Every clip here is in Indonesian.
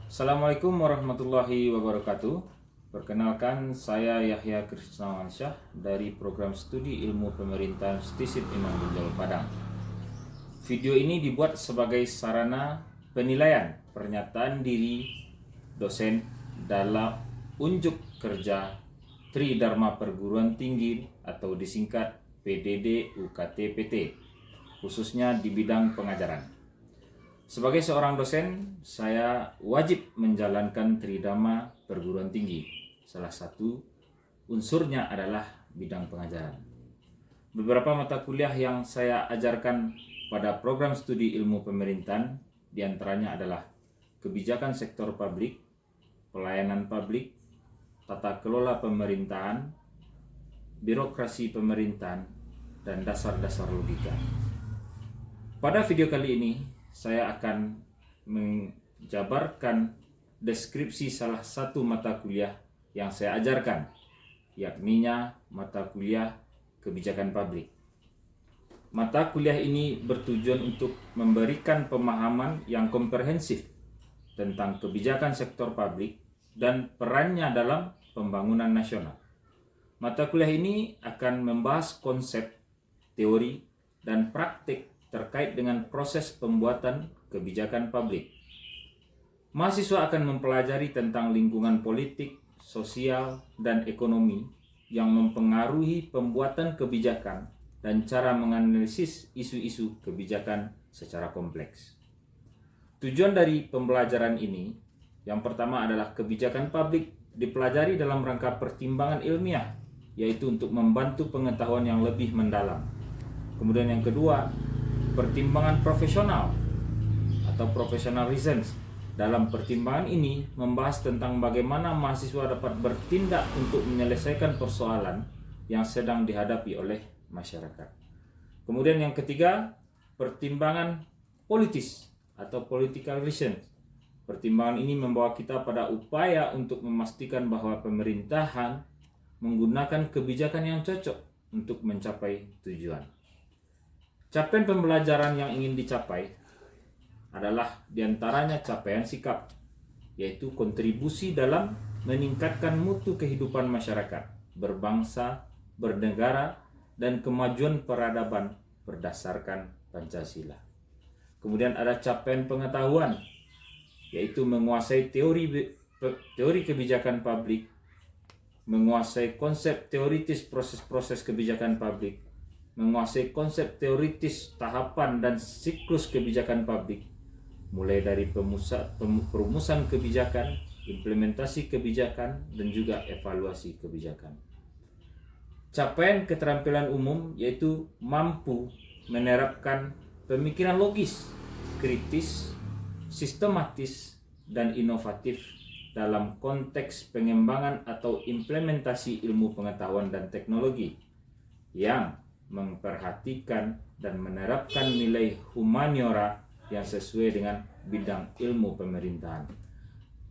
Assalamualaikum warahmatullahi wabarakatuh. Perkenalkan, saya Yahya Krisnawansyah dari Program Studi Ilmu Pemerintahan STISIP Imam Bonjol Padang. Video ini dibuat sebagai sarana penilaian pernyataan diri dosen dalam unjuk kerja Tridharma Perguruan Tinggi atau disingkat PDD UKT-PT, khususnya di bidang pengajaran. Sebagai seorang dosen, saya wajib menjalankan Tridharma Perguruan Tinggi. Salah satu unsurnya adalah bidang pengajaran. Beberapa mata kuliah yang saya ajarkan pada program studi ilmu pemerintahan diantaranya adalah kebijakan sektor publik, pelayanan publik, tata kelola pemerintahan, birokrasi pemerintahan, dan dasar-dasar logika. Pada video kali ini, saya akan menjabarkan deskripsi salah satu mata kuliah yang saya ajarkan, yakninya mata kuliah kebijakan publik. Mata kuliah ini bertujuan untuk memberikan pemahaman yang komprehensif tentang kebijakan sektor publik dan perannya dalam pembangunan nasional. Mata kuliah ini akan membahas konsep, teori, dan praktik terkait dengan proses pembuatan kebijakan publik. Mahasiswa akan mempelajari tentang lingkungan politik, sosial, dan ekonomi yang mempengaruhi pembuatan kebijakan dan cara menganalisis isu-isu kebijakan secara kompleks. Tujuan dari pembelajaran ini, yang pertama adalah kebijakan publik dipelajari dalam rangka pertimbangan ilmiah, yaitu untuk membantu pengetahuan yang lebih mendalam. Kemudian yang kedua, pertimbangan profesional atau professional reasons. Dalam pertimbangan ini membahas tentang bagaimana mahasiswa dapat bertindak untuk menyelesaikan persoalan yang sedang dihadapi oleh masyarakat. Kemudian yang ketiga, pertimbangan politis atau political reasons. Pertimbangan ini membawa kita pada upaya untuk memastikan bahwa pemerintahan menggunakan kebijakan yang cocok untuk mencapai tujuan. Capaian pembelajaran yang ingin dicapai adalah diantaranya capaian sikap, yaitu kontribusi dalam meningkatkan mutu kehidupan masyarakat, berbangsa, bernegara, dan kemajuan peradaban berdasarkan Pancasila. Kemudian ada capaian pengetahuan, yaitu menguasai teori kebijakan publik, menguasai konsep teoritis proses-proses kebijakan publik, menguasai konsep teoritis tahapan dan siklus kebijakan publik, mulai dari perumusan kebijakan, implementasi kebijakan, dan juga evaluasi kebijakan. Capaian keterampilan umum yaitu mampu menerapkan pemikiran logis, kritis, sistematis, dan inovatif dalam konteks pengembangan atau implementasi ilmu pengetahuan dan teknologi yang memperhatikan dan menerapkan nilai humaniora yang sesuai dengan bidang ilmu pemerintahan.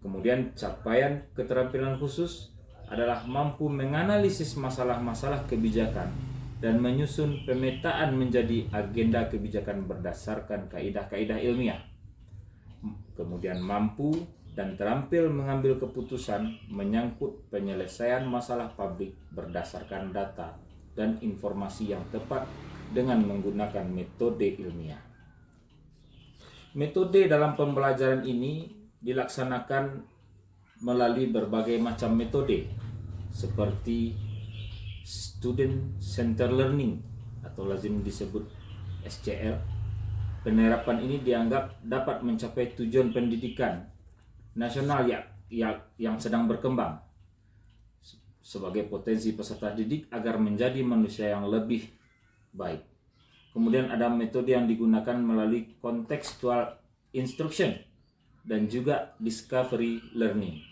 Kemudian capaian keterampilan khusus adalah mampu menganalisis masalah-masalah kebijakan dan menyusun pemetaan menjadi agenda kebijakan berdasarkan kaidah-kaidah ilmiah. Kemudian mampu dan terampil mengambil keputusan menyangkut penyelesaian masalah publik berdasarkan data dan informasi yang tepat dengan menggunakan metode ilmiah. Metode dalam pembelajaran ini dilaksanakan melalui berbagai macam metode seperti Student Center Learning atau lazim disebut SCL. Penerapan ini dianggap dapat mencapai tujuan pendidikan nasional yang sedang berkembang sebagai potensi peserta didik agar menjadi manusia yang lebih baik. Kemudian ada metode yang digunakan melalui contextual instruction dan juga discovery learning.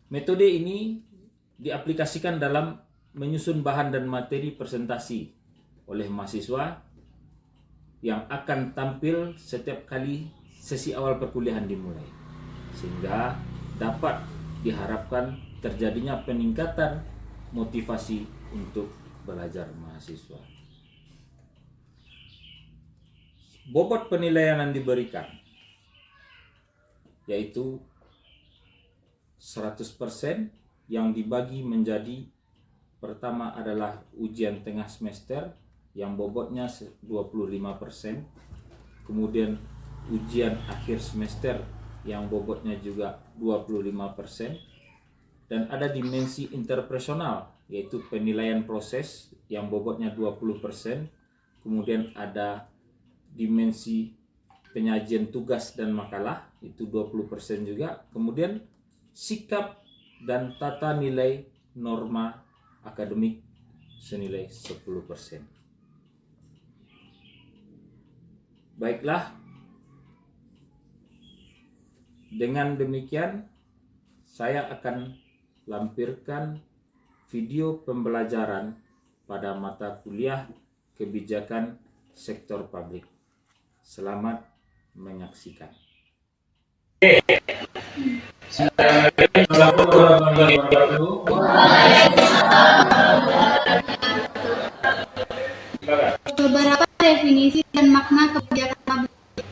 Metode ini diaplikasikan dalam menyusun bahan dan materi presentasi oleh mahasiswa yang akan tampil setiap kali sesi awal perkuliahan dimulai, sehingga dapat diharapkan terjadinya peningkatan motivasi untuk belajar mahasiswa. Bobot penilaian yang diberikan yaitu 100% yang dibagi menjadi pertama adalah ujian tengah semester yang bobotnya 25%, kemudian ujian akhir semester yang bobotnya juga 25%, dan ada dimensi interpersonal yaitu penilaian proses yang bobotnya 20%, kemudian ada dimensi penyajian tugas dan makalah itu 20% juga, kemudian sikap dan tata nilai norma akademik senilai 10%. Baiklah, dengan demikian saya akan lampirkan video pembelajaran pada mata kuliah kebijakan sektor publik. Selamat menyaksikan. Beberapa definisi dan makna kebijakan publik.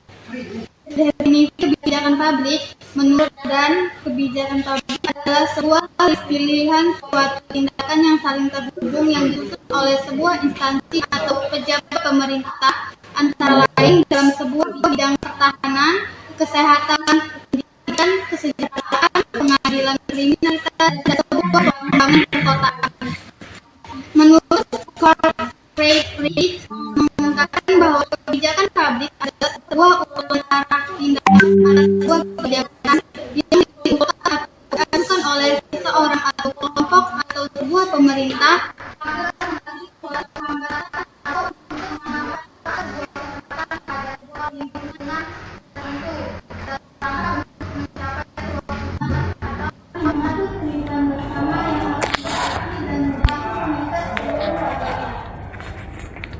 Definisi kebijakan publik menurut Dan, kebijakan publik adalah sebuah pilihan suatu tindakan yang saling terhubung yang disusun oleh sebuah instansi atau pejabat pemerintah, antara lain dalam sebuah bidang pertahanan, kesehatan, pendidikan, kesejahteraan, pengadilan kriminalitas, dan sebuah pembangunan perkotaan. Menurut Corporate Rights mengungkapkan bahwa kebijakan publik adalah sebuah upacara tindakan pada sebuah kebijakan yang dilakukan oleh seseorang atau kelompok atau sebuah pemerintah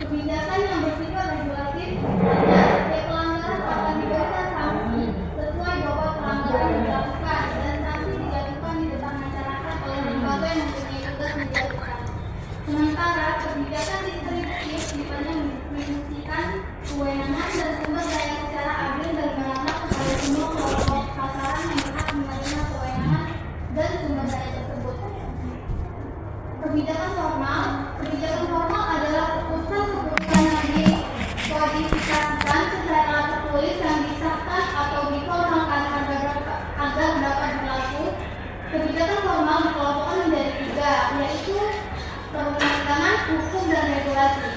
kebijakan yang bersifat regulatif dan setiap pelanggaran akan diberikan sanksi sesuai bobot pelanggaran yang dilakukan dan sanksi dijatuhkan di depan masyarakat oleh lembaga yang mempunyai tugas menjatuhkan. Sementara kebijakan distributif sifatnya menfungsikan kewenangan dan sumber daya secara adil dan merata kepada semua kelompok sasaran yang berhak menerima kewenangan dan sumber daya tersebut. Kebijakan formal adalah keputusan yang dikodifikasikan secara tertulis yang disahkan atau diformalkan agar dapat berlaku. Kebijakan formal dikelompokkan menjadi 3, yaitu perundang-undangan, hukum, dan regulasi.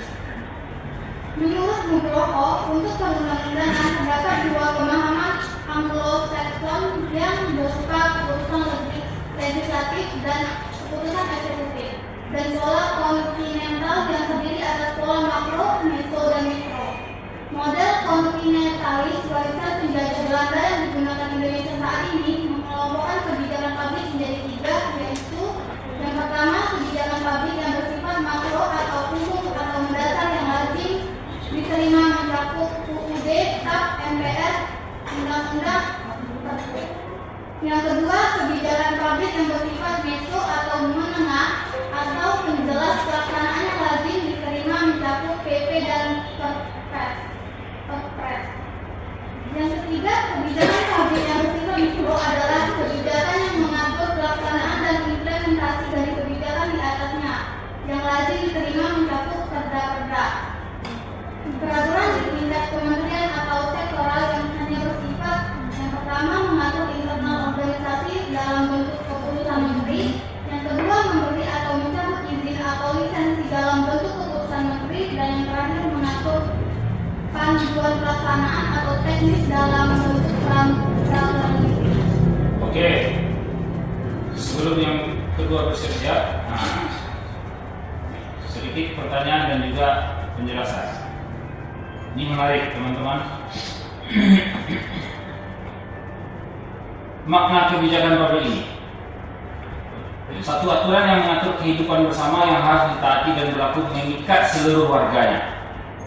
Menurut Nugroho, untuk perundang-undangan terdapat 2 pemahaman Anglo-Saxon yang berupa keputusan legislatif dan keputusan eksekutif, dan pola kontinental yang terdiri atas pola makro, meso, dan mikro. Model kontinentalis warisan penjajah Belanda yang digunakan Indonesia saat ini mengelompokkan kebijakan publik menjadi 3, yaitu yang pertama, kebijakan publik yang bersifat makro atau umum atau mendasar yang lazim diterima mencakup UUD, TAP, MPR, undang-undang. Yang kedua, kebijakan publik yang bersifat meso atau menengah atau penjelas pelaksanaannya lazim diterima mencakup PP dan Perpres. Yang ketiga, kebijakan publik yang bersifat mikro adalah kebijakan yang mengatur pelaksanaan dan implementasi dari kebijakan di atasnya yang lazim diterima mencakup perda-perda. Peraturan di tingkat kementerian atau sektoral yang hanya bersifat yang pertama mengatur internal organisasi dalam bentuk keputusan menteri, yang kedua memberi atau mencabut izin atau lisensi dalam bentuk keputusan menteri, dan yang terakhir mengatur panduan pelaksanaan atau teknis dalam bentuk peraturan menteri. Oke, sebelum yang kedua bersiap, sedikit pertanyaan dan juga penjelasan. Ini menarik teman-teman. Makna kebijakan publik ini, satu aturan yang mengatur kehidupan bersama yang harus ditaati dan berlaku mengikat seluruh warganya.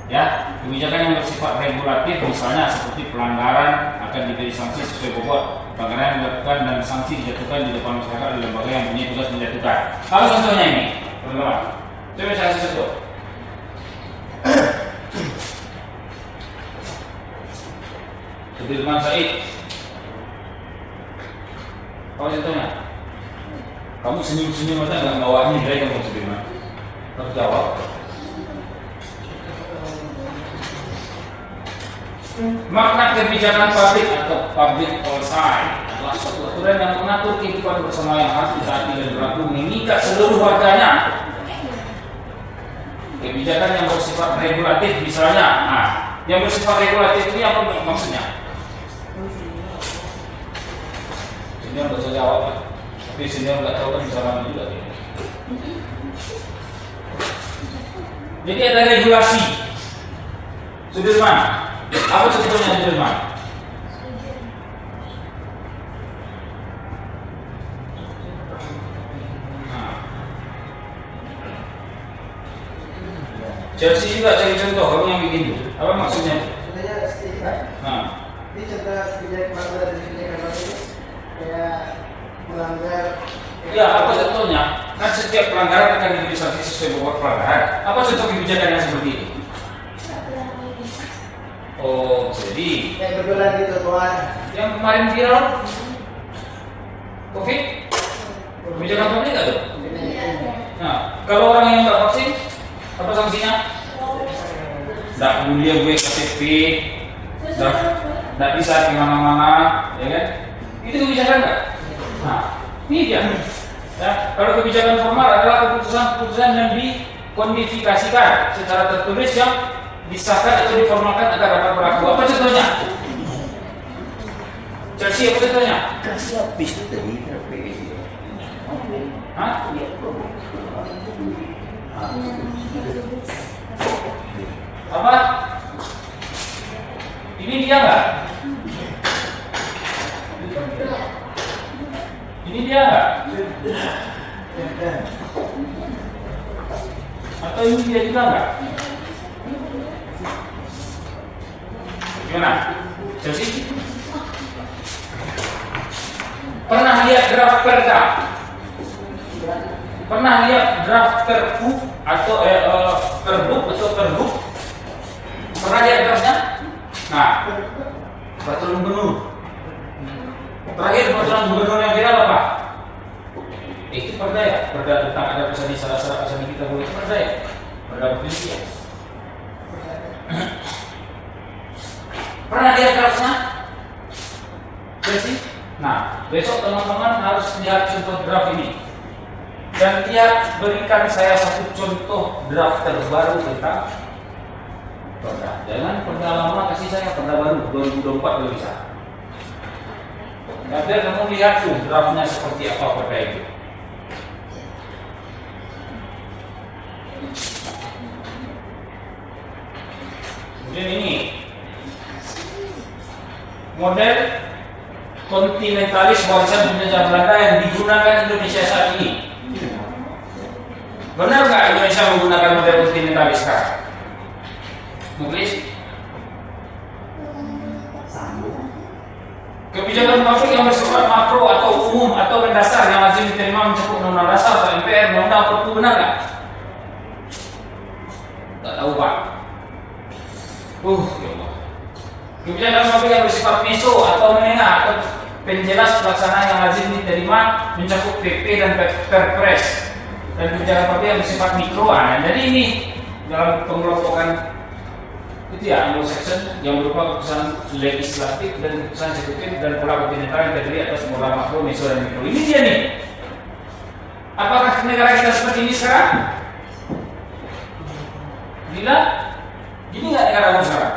Ya, kebijakan yang bersifat regulatif misalnya seperti pelanggaran akan diberi sanksi sesuai bobot pelanggaran yang dilakukan dan sanksi dijatuhkan di depan masyarakat oleh lembaga yang punya tugas menjatuhkan. Kalau contohnya ini, teman-teman, coba saya kasih contoh. Sudirman Said Apa contohnya? Kamu senyum-senyum aja nggak bawa nilai kamu sebenarnya. Harus jawab. Makna kebijakan publik atau public policy adalah suatu aturan yang mengatur kehidupan bersama yang harus ditaati dan berlaku mengikat seluruh warganya. Kebijakan yang bersifat regulatif misalnya, yang bersifat regulatif ini apa maksudnya? Senior nggak usah jawab, tapi senior nggak tahu kan bisa mana juga. Jadi ada regulasi. Sudirman, apa contohnya Sudirman? Chelsea juga cari contoh, kamu yang bikin itu. Apa maksudnya? Contohnya kan? Ini contoh kebijakan baru dari kebijakan baru ini kayak melanggar. Ya, apa contohnya? Kan setiap pelanggaran akan diberi sanksi sesuai bobot pelanggaran. Apa contoh kebijakan yang seperti ini? Oh, jadi Yang berjualan di trotoar. yang kemarin viral COVID, kebijakan publik nggak tuh? Nah, kalau orang yang nggak vaksin, apa sanksinya? Nggak boleh gue KTP, nggak bisa kemana-mana, ya kan? Itu kebijakan nggak? Nah, ini dia. Ya, kalau kebijakan formal adalah keputusan-keputusan yang dikodifikasikan secara tertulis yang disahkan atau diformalkan agar dapat berlaku. Apa contohnya? Chelsea, apa contohnya? Kasih habis itu tadi Hah? Apa? Ini dia nggak? Ini dia nggak? Atau ini dia juga nggak? Gimana? Chelsea? Pernah lihat draft perda? Pernah lihat draft perpu atau perbuk atau perbuk? Pernah lihat draftnya? Nah, peraturan gubernur. Terakhir peraturan gubernur yang viral apa? Itu perda ya, perda tentang ada pesan di salah-salah pesan kita boleh perda ya, perda provinsi ya. Pernah lihat draftnya? Jadi, nah besok teman-teman harus lihat contoh draft ini dan lihat berikan saya satu contoh draft terbaru tentang perda. Jangan perda lama kasih saya perda baru 2024 belum bisa. Nah, biar kamu lihat tuh draftnya seperti apa perda itu. Kemudian ini model kontinentalis warisan penjajah Belanda yang digunakan Indonesia saat ini. Benar nggak Indonesia menggunakan model kontinentalis sekarang? Mungkin kebijakan publik yang bersifat makro atau umum atau mendasar yang lazim diterima mencakup undang-undang dasar atau MPR, undang-undang perpu, benar nggak? Nggak tahu Pak. Ya Allah. Kebijakan publik yang bersifat meso atau menengah atau penjelas pelaksanaan yang lazim diterima mencakup PP dan Perpres, dan kebijakan publik yang bersifat mikro. Jadi ini dalam pengelompokan itu ya Anglo-Saxon yang berupa keputusan legislatif dan keputusan eksekutif dan pola kontinental yang terdiri atas pola makro, meso dan mikro. Ini dia nih. Apakah negara kita seperti ini sekarang? Gila? Gini nggak negara kamu sekarang?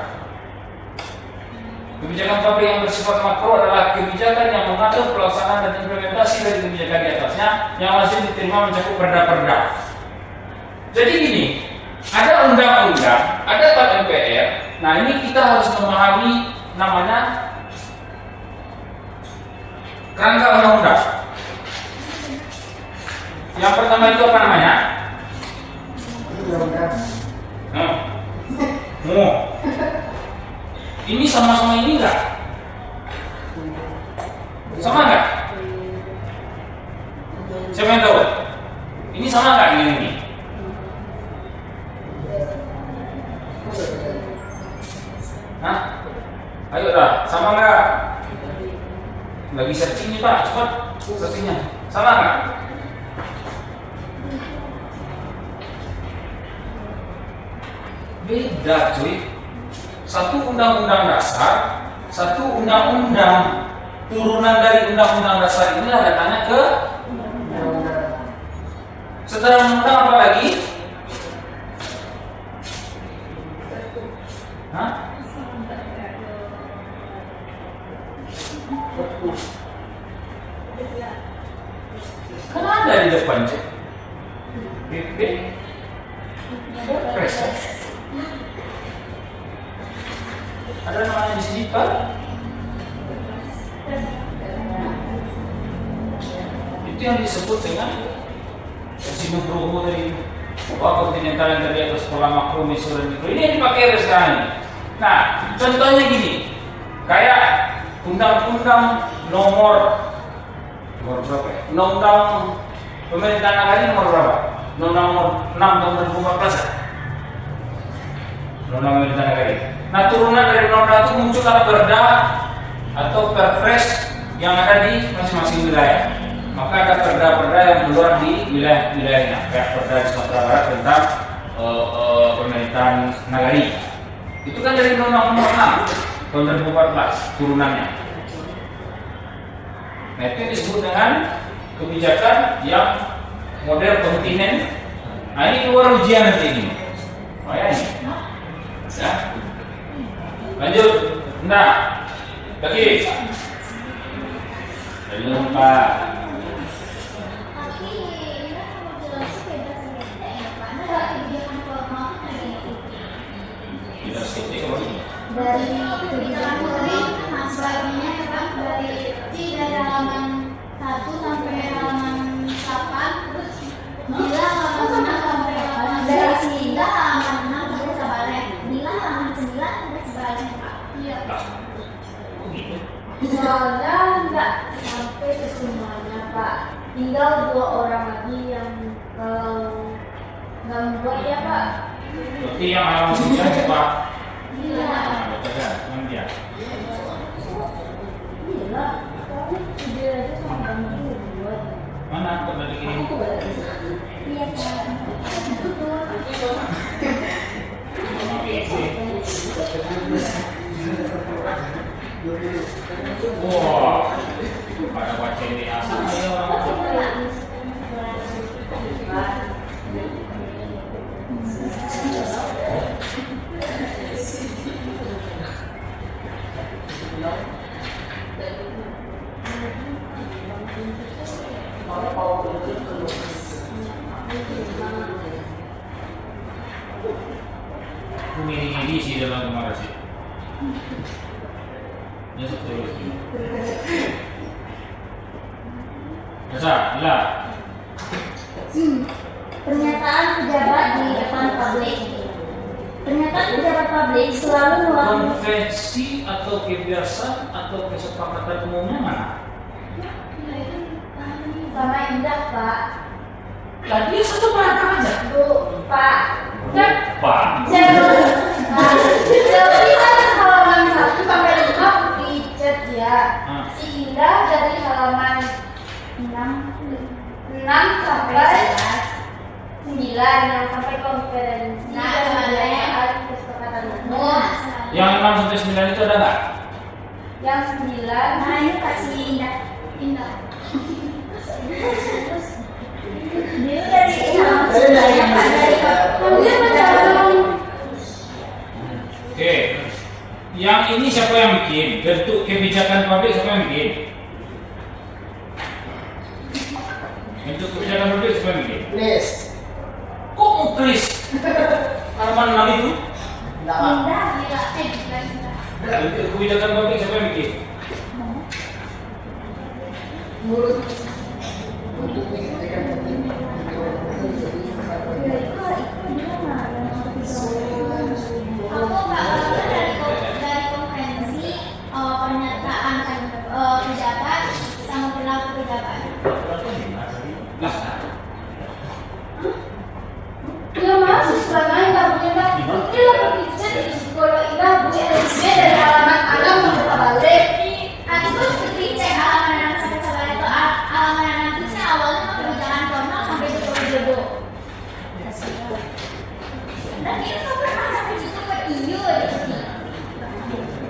Kebijakan publik yang bersifat makro adalah kebijakan yang mengatur pelaksanaan dan implementasi dari kebijakan di atasnya yang lazim diterima mencakup perda-perda. Jadi gini, ada undang-undang, ada tap MPR. Nah ini kita harus memahami namanya kerangka undang-undang. Yang pertama itu apa namanya? Ini sama-sama ini enggak? Sama enggak? Siapa yang tahu? Ini sama enggak dengan ini? Hah? Ayo dah, sama enggak? Nggak bisa searching nih Pak, cepat. Sepertinya sama nggak? Beda cuy. Satu undang-undang dasar, satu undang-undang turunan dari undang-undang dasar inilah datanya ke setelah undang apa lagi? Hah? Kan ada di depan cek. PP. Perpres. Ada namanya di sini kan? Itu yang disebut dengan Sino Bromo dari kontinental yang tadi atas pola makro, meso dan mikro. Ini yang dipakai sekarang. Nah, contohnya gini, kayak undang-undang nomor berapa ya? Undang-undang pemerintahan negara nomor berapa? Undang-undang nomor 6 tahun 2014 ya? Undang-undang pemerintahan negara. Nah, turunan dari undang-undang itu muncullah perda atau perpres yang ada di masing-masing wilayah. Maka ada perda-perda yang keluar di wilayah-wilayahnya. Kayak perda di Sumatera Barat tentang pemerintahan nagari. Itu kan dari undang-undang nomor 6 tahun 2014 turunannya. Nah, itu disebut dengan kebijakan yang model kontinen. Nah, ini keluar ujian nanti ini. Oh ya ini. Ya. Lanjut. Nah, lagi. Belum Pak. Kita skip dari kebijakan Polri sebagiannya kan dari halaman 1 sampai halaman 8, terus bila halaman 6 sampai halaman dari sehingga halaman 6 sampai sebaliknya, bila halaman 9 sampai sebaliknya Pak. Iya. Soalnya nggak sampai ke semuanya Pak, tinggal 2 orang lagi yang kalau nggak membuat ya Pak. Berarti yang halaman 9 coba. Iya. Nanti ya. Gila, kamu tidur aja sama kamu tuh buat. Mana kok dari ini? Iya Pak. Wah, pada baca ini asal ya orang. Ini sih dalam kemarin sih. Ya betul. Bisa, lah. Pernyataan pejabat di depan publik. Pernyataan pejabat publik selalu mewakili Konvensi atau kebiasaan atau kesepakatan umumnya mana? sama indah Pak. Lah dia satu paragraf aja. Bu, Pak. Kan Pak. jadi kan halaman 1 sampai 5 dicat ya. Si Indah dari halaman 6 sampai 9 yang sampai konferensi Nah, dan sebenarnya soal kesepakatan umum. Yang 6 sampai 9 itu ada nggak? Yang 9 Nah, ini Pak si Indah. Indah. dia dari halaman 9 ya Pak, dari kemudian macam Oke. Yang ini siapa yang bikin? Bentuk kebijakan publik siapa yang bikin? Bentuk kebijakan publik siapa yang bikin? Please. Kok muklis? Halaman 6 itu? Enggak, Pak. Indah. Bukan Indah. Bentuk kebijakan publik siapa yang bikin? Menurut untuk mengingatkan Aku Pak, dari konferensi pernyataan pejabat sama perilaku pejabat. Nah, ya mahasiswa lain nggak punya Pak. Ini lah pembicara di sekolah Indah punya LSD dari halaman 6 sampai sebalik. Aku tuh cek halaman 6 sampai 9 itu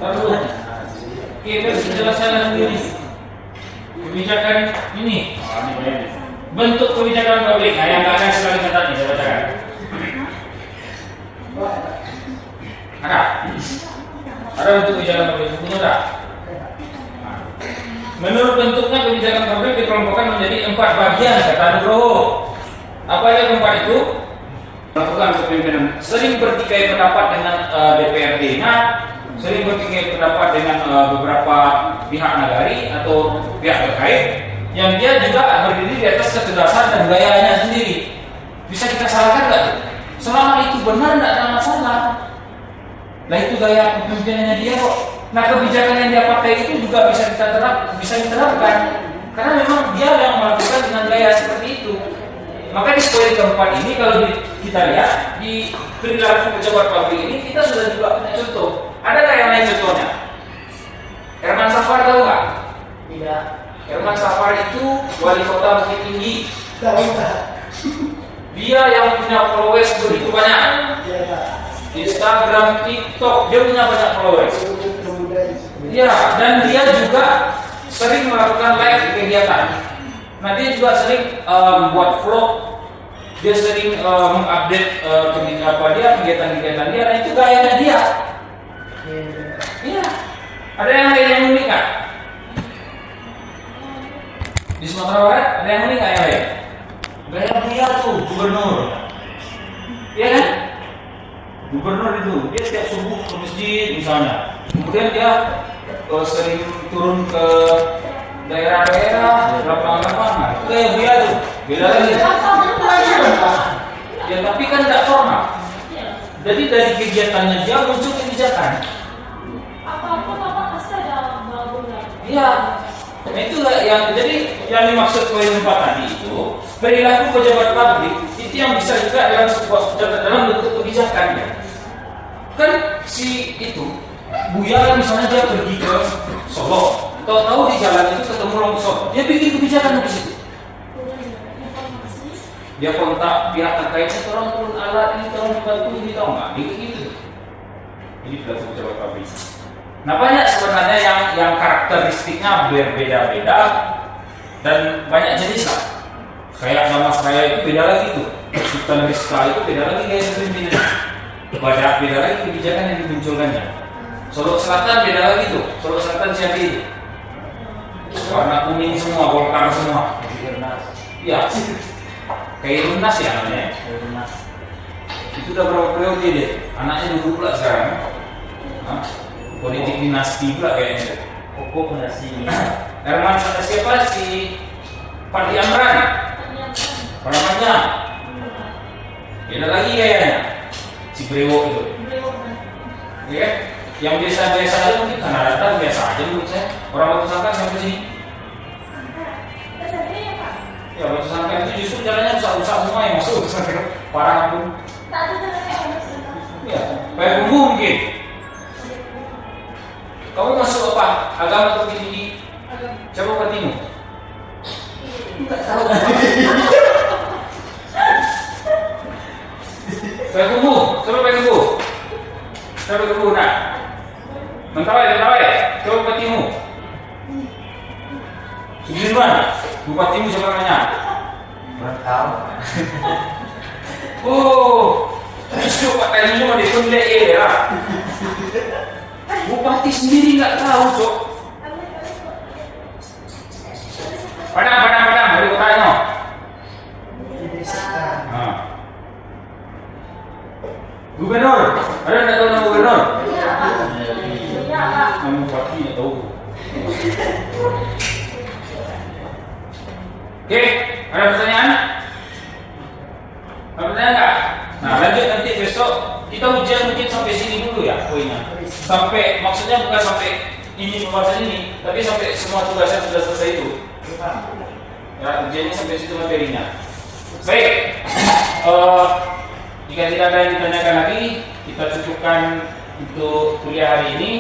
Taruh. Oke, terus penjelasan sendiri. Kebijakan ini. Bentuk kebijakan publik. Nah, yang nggak ada sekali kata nih, saya bacakan. Ada. Ada bentuk kebijakan publik. Sebutnya ada. Menurut bentuknya kebijakan publik dikelompokkan menjadi 4 bagian, kata Nugroho. Apa aja keempat itu? Melakukan kepemimpinan, sering bertikai pendapat dengan DPRD-nya, sering bertikai pendapat dengan beberapa pihak nagari atau pihak terkait, yang dia juga berdiri di atas ketegasan dan gayanya sendiri. Bisa kita salahkan nggak? Selama itu benar nggak ada masalah. Nah itu gaya kepemimpinannya dia kok. Nah kebijakan yang dia pakai itu juga bisa diterapkan karena memang dia yang melakukan dengan gaya seperti itu. Maka di poin keempat ini kalau kita lihat di perilaku pejabat publik ini kita sudah juga punya contoh. Ada nggak yang lain contohnya? Herman Safar tahu nggak? Tidak. Herman Safar itu wali kota Bukit Tinggi. Tahu nggak? Dia yang punya followers begitu banyak. Iya Pak. Instagram, TikTok, dia punya banyak followers. Ya, dan dia juga sering melakukan live kegiatan. Nah, dia juga sering buat vlog. Dia sering mengupdate kegiatan-kegiatan dia. Dan itu gayanya dia. Iya. Ada yang lain yang unik kan? Di Sumatera Barat ada yang unik nggak yang lain? Gaya dia tuh gubernur. Iya kan? Gubernur itu dia setiap subuh ke masjid misalnya. Kemudian dia sering turun ke daerah-daerah, lapangan-lapangan. Itu kayak dia tuh, beda lagi. Ya tapi kan tidak formal. Jadi dari kegiatannya dia muncul kebijakan. Apa-apa Bapak pasti ada bangunan. Iya. Nah itulah yang jadi yang dimaksud poin 4 tadi itu perilaku pejabat publik itu yang bisa juga dalam bentuk kebijakan ya. Kan si itu Buya misalnya dia pergi ke Solo, tahu-tahu di jalan itu ketemu longsor, dia bikin kebijakan di situ. Dia kontak pihak terkait, tolong turun alat ini, tolong dibantu ini, tahu nggak? Gitu. Ini perilaku pejabat publik. Nah banyak sebenarnya yang karakteristiknya berbeda-beda dan banyak jenis lah. Kayak nama saya itu beda lagi tuh, Sultan Rizka itu beda lagi gaya kepemimpinannya. Beda lagi kebijakan yang dimunculkannya. Solo Selatan beda lagi tuh, Solo Selatan siapa itu? Warna kuning semua, Golkar semua. Iya. Kayak Lunas ya namanya. Itu udah berapa periode deh? Anaknya dulu pula sekarang. Hah? Politik dinasti pula kayaknya. Koko dinasti. Herman siapa si Fadli Amran? Namanya. Beda lagi kayaknya. Si Brewo itu. Iya. Yang biasa-biasa aja mungkin karena datang biasa aja menurut saya. Orang Batu Sangkar sampai sini. Ya Batu Sangkar itu justru jalannya rusak-rusak semua yang masuk Batu Sangkar. Parah pun. Ya, kayak bumbu mungkin. Kamu masuk apa? Agama atau tinggi? Coba petimu. Enggak tahu. Kayak bumbu, coba pakai bumbu. Coba bumbu nak. Mentawai, coba petimu. Sudirman, bupatimu siapa namanya? Kurang tahu. Oh, isu Pak Tani mau ditunjuk ya. Bupati sendiri nggak tahu, Cok. Padang, dari kota no. Nah. Gubernur, ada nggak tahu nama gubernur? Nama bupati nggak tahu. Oke, ada pertanyaan? Ada pertanyaan nggak? Nah, lanjut nanti besok kita ujian mungkin sampai sini dulu ya poinnya. Sampai maksudnya bukan sampai ini pembahasan ini, tapi sampai semua tugasnya sudah selesai itu. Ya, ujiannya sampai situ materinya. Baik, jika tidak ada yang ditanyakan lagi, kita cukupkan untuk kuliah hari ini.